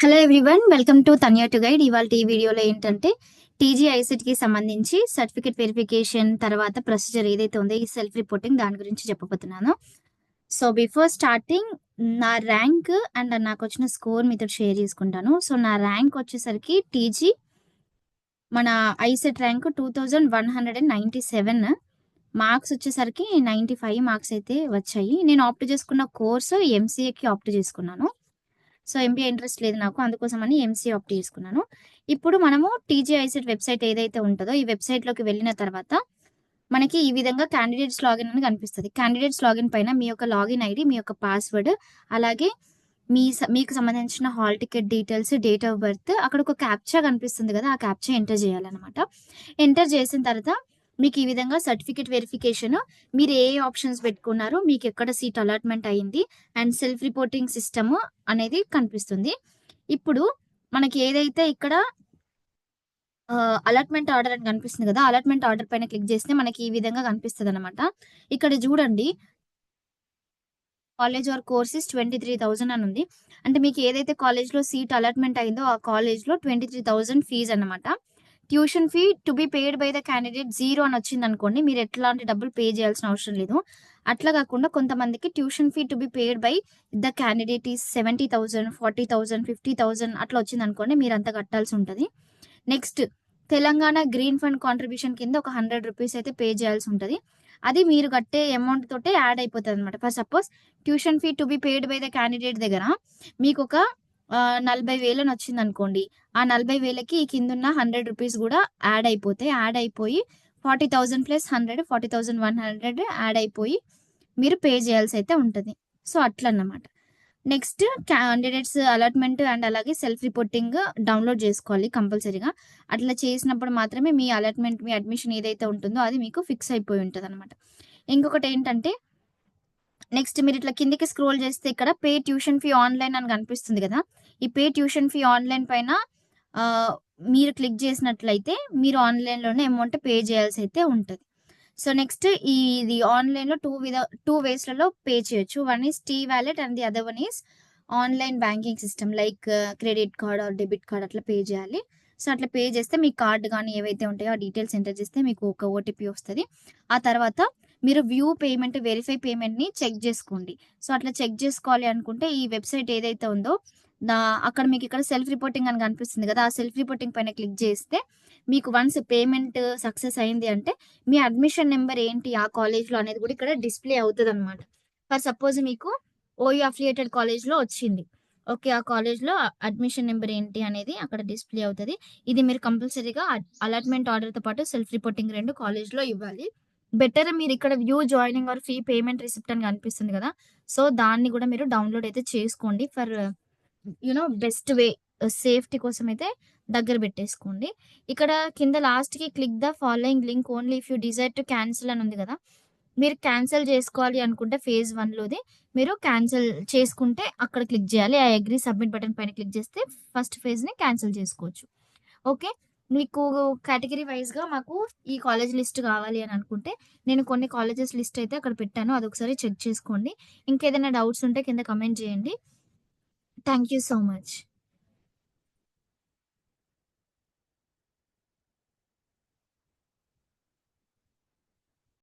Hello everyone, welcome to Tanya to guide. ఇవాళ ఈ వీడియోలో ఏంటంటే టీజీ ఐసెట్ కి సంబంధించి సర్టిఫికేట్ వెరిఫికేషన్ తర్వాత ప్రొసీజర్ ఏదైతే ఉందో ఈ సెల్ఫ్ రిపోర్టింగ్ దాని గురించి చెప్పబోతున్నాను. సో బిఫోర్ స్టార్టింగ్ నా ర్యాంక్ అండ్ నాకు వచ్చిన స్కోర్ మీతో షేర్ చేసుకుంటాను. సో నా ర్యాంక్ వచ్చేసరికి టీజీ మన ఐసెట్ ర్యాంక్ 2197, మార్క్స్ వచ్చేసరికి 95 మార్క్స్ అయితే వచ్చాయి. నేను ఆప్ట్ చేసుకున్న కోర్సు ఎంసీఏకి ఆప్ట్ చేసుకున్నాను. సో ఎంబీఏ ఇంట్రెస్ట్ లేదు నాకు, అందుకోసమని ఎంసీఏ ఆప్ట్ చేసుకున్నాను. ఇప్పుడు మనము టీజీ ఐసెట్ వెబ్సైట్ ఏదైతే ఉంటుందో ఈ వెబ్సైట్లోకి వెళ్ళిన తర్వాత మనకి ఈ విధంగా క్యాండిడేట్స్ లాగిన్ అని కనిపిస్తుంది. క్యాండిడేట్స్ లాగిన్ పైన మీ యొక్క లాగిన్ ఐడి, మీ యొక్క పాస్వర్డ్, అలాగే మీకు సంబంధించిన hall ticket details, date of birth, అక్కడ ఒక క్యాప్చా కనిపిస్తుంది కదా, ఆ క్యాప్చా ఎంటర్ చేయాలన్నమాట. ఎంటర్ చేసిన తర్వాత మీకు ఈ విధంగా సర్టిఫికేట్ వెరిఫికేషన్, మీరు ఏ ఆప్షన్స్ పెట్టుకున్నారు, మీకు ఎక్కడ సీట్ అలాట్మెంట్ అయ్యింది అండ్ సెల్ఫ్ రిపోర్టింగ్ సిస్టమ్ అనేది కనిపిస్తుంది. ఇప్పుడు మనకి ఏదైతే ఇక్కడ అలాట్మెంట్ ఆర్డర్ అని కనిపిస్తుంది కదా, అలాట్మెంట్ ఆర్డర్ పైన క్లిక్ చేస్తే మనకి ఈ విధంగా కనిపిస్తుంది అనమాట. ఇక్కడ చూడండి, కాలేజ్ ఆర్ కోర్సెస్ 23,000 అని ఉంది. అంటే మీకు ఏదైతే కాలేజ్లో సీట్ అలాట్మెంట్ అయిందో ఆ కాలేజ్లో 23,000 ఫీజు అనమాట. Tuition fee to be paid by the candidate 0 అని వచ్చింది అనుకోండి, మీరు ఎట్లాంటి డబ్బులు పే చేయాల్సిన అవసరం లేదు. అట్లా కాకుండా కొంతమందికి tuition fee to be paid by the candidate is 70,000, 40,000, 50,000 అట్లా వచ్చింది అనుకోండి, మీరు అంత కట్టాల్సి ఉంటుంది. Next, Telangana green fund contribution కింద ఒక 100 రూపీస్ అయితే పే చేయాల్సి ఉంటుంది. అది మీరు కట్టే అమౌంట్ తోటే యాడ్ అయిపోతుంది అనమాట. For suppose tuition fee to be paid by the candidate దగ్గర మీకు ఒక 40,000 అని వచ్చింది అనుకోండి, ఆ 40,000కి ఈ కింద 100 రూపీస్ కూడా యాడ్ అయిపోయి 40,000 ప్లస్ 100, 40,100 యాడ్ అయిపోయి మీరు పే చేయాల్సి అయితే ఉంటుంది. సో అట్లా అన్నమాట. నెక్స్ట్, క్యాండిడేట్స్ అలాట్మెంట్ అండ్ అలాగే సెల్ఫ్ రిపోర్టింగ్ డౌన్లోడ్ చేసుకోవాలి కంపల్సరీగా. అట్లా చేసినప్పుడు మాత్రమే మీ అలాట్మెంట్, మీ అడ్మిషన్ ఏదైతే ఉంటుందో అది మీకు ఫిక్స్ అయిపోయి ఉంటుంది అనమాట. ఇంకొకటి ఏంటంటే, నెక్స్ట్ మీరు ఇట్లా కిందికి స్క్రోల్ చేస్తే ఇక్కడ పే ట్యూషన్ ఫీ ఆన్లైన్ అని కనిపిస్తుంది కదా, ఈ పే ట్యూషన్ ఫీ ఆన్లైన్ పైన మీరు క్లిక్ చేసినట్లయితే మీరు ఆన్లైన్లోనే అమౌంట్ పే చేయాల్సి అయితే ఉంటుంది. సో నెక్స్ట్, ఇది ఆన్లైన్లో టూ వేస్లలో పే చేయొచ్చు. One is T wallet and the other one is online banking system like credit card or debit card అట్లా పే చేయాలి. సో అట్లా పే చేస్తే మీ కార్డు కానీ ఏవైతే ఉంటాయో ఆ డీటెయిల్స్ ఎంటర్ చేస్తే మీకు ఒక ఓటీపీ వస్తుంది. ఆ తర్వాత మీరు వ్యూ పేమెంట్, వెరిఫై పేమెంట్ని చెక్ చేసుకోండి. సో అట్లా చెక్ చేసుకోవాలి అనుకుంటే ఈ వెబ్సైట్ ఏదైతే ఉందో అక్కడ మీకు ఇక్కడ సెల్ఫ్ రిపోర్టింగ్ అని కనిపిస్తుంది కదా, ఆ సెల్ఫ్ రిపోర్టింగ్ పైన క్లిక్ చేస్తే మీకు వన్స్ పేమెంట్ సక్సెస్ అయింది అంటే మీ అడ్మిషన్ నెంబర్ ఏంటి ఆ కాలేజ్లో అనేది కూడా ఇక్కడ డిస్ప్లే అవుతుంది అనమాట. ఫర్ సపోజ్ మీకు ఓయూ అఫిలియేటెడ్ కాలేజ్లో వచ్చింది, ఓకే, ఆ కాలేజ్లో అడ్మిషన్ నెంబర్ ఏంటి అనేది అక్కడ డిస్ప్లే అవుతుంది. ఇది మీరు కంపల్సరీగా అలాట్మెంట్ ఆర్డర్తో పాటు సెల్ఫ్ రిపోర్టింగ్ 2 కాలేజ్లో ఇవ్వాలి. బెటర్ మీరు ఇక్కడ view joining or fee payment receipt అని కనిపిస్తుంది కదా, సో దాన్ని కూడా మీరు డౌన్లోడ్ అయితే చేసుకోండి. ఫర్ బెస్ట్ వే, సేఫ్టీ కోసం అయితే దగ్గర పెట్టేసుకోండి. ఇక్కడ కింద లాస్ట్కి click the following link only if you desire to cancel అని ఉంది కదా, మీరు క్యాన్సిల్ చేసుకోవాలి అనుకుంటే ఫేజ్ 1లోది మీరు క్యాన్సిల్ చేసుకుంటే అక్కడ క్లిక్ చేయాలి. ఐ అగ్రీ సబ్మిట్ బటన్ పైన క్లిక్ చేస్తే ఫస్ట్ ఫేజ్ని క్యాన్సిల్ చేసుకోవచ్చు. ఓకే, మీకు కేటగిరీ వైజ్గా మాకు ఈ కాలేజ్ లిస్ట్ కావాలి అని అనుకుంటే నేను కొన్ని కాలేజెస్ లిస్ట్ అయితే అక్కడ పెట్టాను, అదొకసారి చెక్ చేసుకోండి. ఇంకేదైనా డౌట్స్ ఉంటే కింద కమెంట్ చేయండి. Thank you so much.